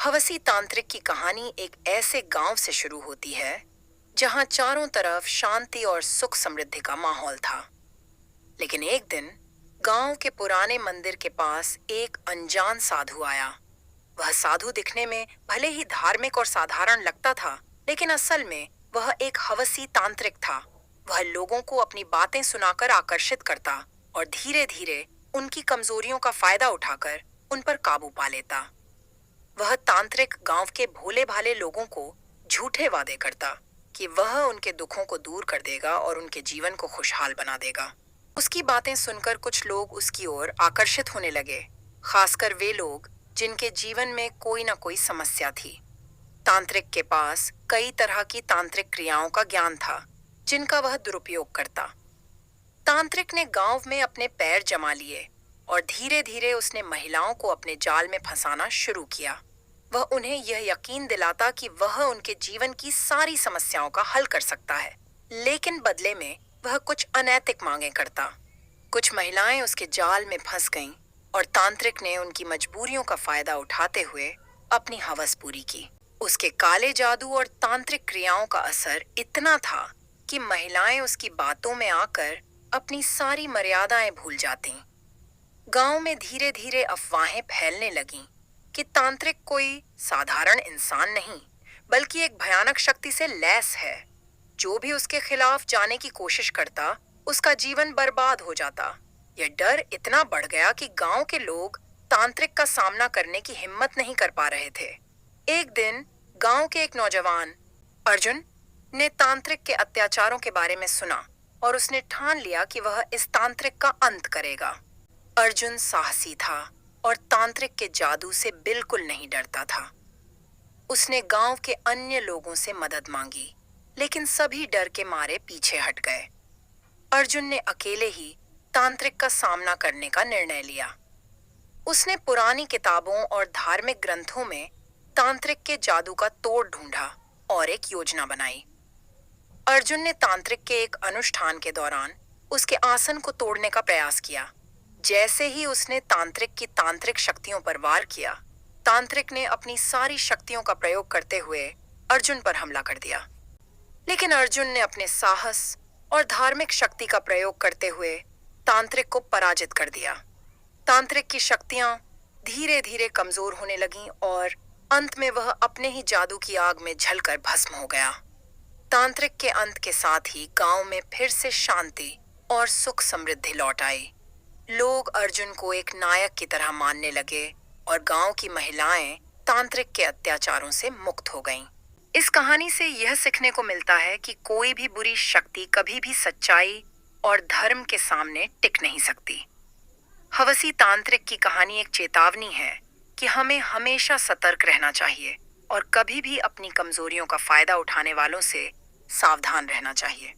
हवसी तांत्रिक की कहानी एक ऐसे गांव से शुरू होती है जहां चारों तरफ शांति और सुख समृद्धि का माहौल था। लेकिन एक दिन गांव के पुराने मंदिर के पास एक अनजान साधु आया। वह साधु दिखने में भले ही धार्मिक और साधारण लगता था, लेकिन असल में वह एक हवसी तांत्रिक था। वह लोगों को अपनी बातें सुनाकर आकर्षित करता और धीरे धीरे उनकी कमजोरियों का फायदा उठाकर उन पर काबू पा लेता। वह तांत्रिक गांव के भोले भाले लोगों को झूठे वादे करता कि वह उनके दुखों को दूर कर देगा और उनके जीवन को खुशहाल बना देगा। उसकी बातें सुनकर कुछ लोग उसकी ओर आकर्षित होने लगे, खासकर वे लोग जिनके जीवन में कोई ना कोई समस्या थी। तांत्रिक के पास कई तरह की तांत्रिक क्रियाओं का ज्ञान था, जिनका वह दुरुपयोग करता। तांत्रिक ने गांव में अपने पैर जमा लिए और धीरे धीरे उसने महिलाओं को अपने जाल में फंसाना शुरू किया। वह उन्हें यह यकीन दिलाता कि वह उनके जीवन की सारी समस्याओं का हल कर सकता है, लेकिन बदले में वह कुछ अनैतिक मांगे करता। कुछ महिलाएं उसके जाल में फंस गईं और तांत्रिक ने उनकी मजबूरियों का फायदा उठाते हुए अपनी हवस पूरी की। उसके काले जादू और तांत्रिक क्रियाओं का असर इतना था कि महिलाएं उसकी बातों में आकर अपनी सारी मर्यादाएं भूल जातीं। गांव में धीरे धीरे अफवाहें फैलने लगीं कि तांत्रिक कोई साधारण इंसान नहीं, बल्कि एक भयानक शक्ति से लैस है। जो भी उसके खिलाफ जाने की कोशिश करता, उसका जीवन बर्बाद हो जाता। यह डर इतना बढ़ गया कि गांव के लोग तांत्रिक का सामना करने की हिम्मत नहीं कर पा रहे थे। एक दिन गांव के एक नौजवान अर्जुन ने तांत्रिक के अत्याचारों के बारे में सुना और उसने ठान लिया कि वह इस तांत्रिक का अंत करेगा। अर्जुन साहसी था और तांत्रिक के जादू से बिल्कुल नहीं डरता था। उसने गांव के अन्य लोगों से मदद मांगी, लेकिन सभी डर के मारे पीछे हट गए। अर्जुन ने अकेले ही तांत्रिक का सामना करने का निर्णय लिया। उसने पुरानी किताबों और धार्मिक ग्रंथों में तांत्रिक के जादू का तोड़ ढूंढा और एक योजना बनाई। अर्जुन ने तांत्रिक के एक अनुष्ठान के दौरान उसके आसन को तोड़ने का प्रयास किया। जैसे ही उसने तांत्रिक की तांत्रिक शक्तियों पर वार किया, तांत्रिक ने अपनी सारी शक्तियों का प्रयोग करते हुए अर्जुन पर हमला कर दिया। लेकिन अर्जुन ने अपने साहस और धार्मिक शक्ति का प्रयोग करते हुए तांत्रिक को पराजित कर दिया। तांत्रिक की शक्तियां धीरे धीरे कमजोर होने लगीं और अंत में वह अपने ही जादू की आग में जलकर भस्म हो गया। तांत्रिक के अंत के साथ ही गांव में फिर से शांति और सुख समृद्धि लौट आई। लोग अर्जुन को एक नायक की तरह मानने लगे और गांव की महिलाएं तांत्रिक के अत्याचारों से मुक्त हो गईं। इस कहानी से यह सीखने को मिलता है कि कोई भी बुरी शक्ति कभी भी सच्चाई और धर्म के सामने टिक नहीं सकती। हवसी तांत्रिक की कहानी एक चेतावनी है कि हमें हमेशा सतर्क रहना चाहिए और कभी भी अपनी कमजोरियों का फायदा उठाने वालों से सावधान रहना चाहिए।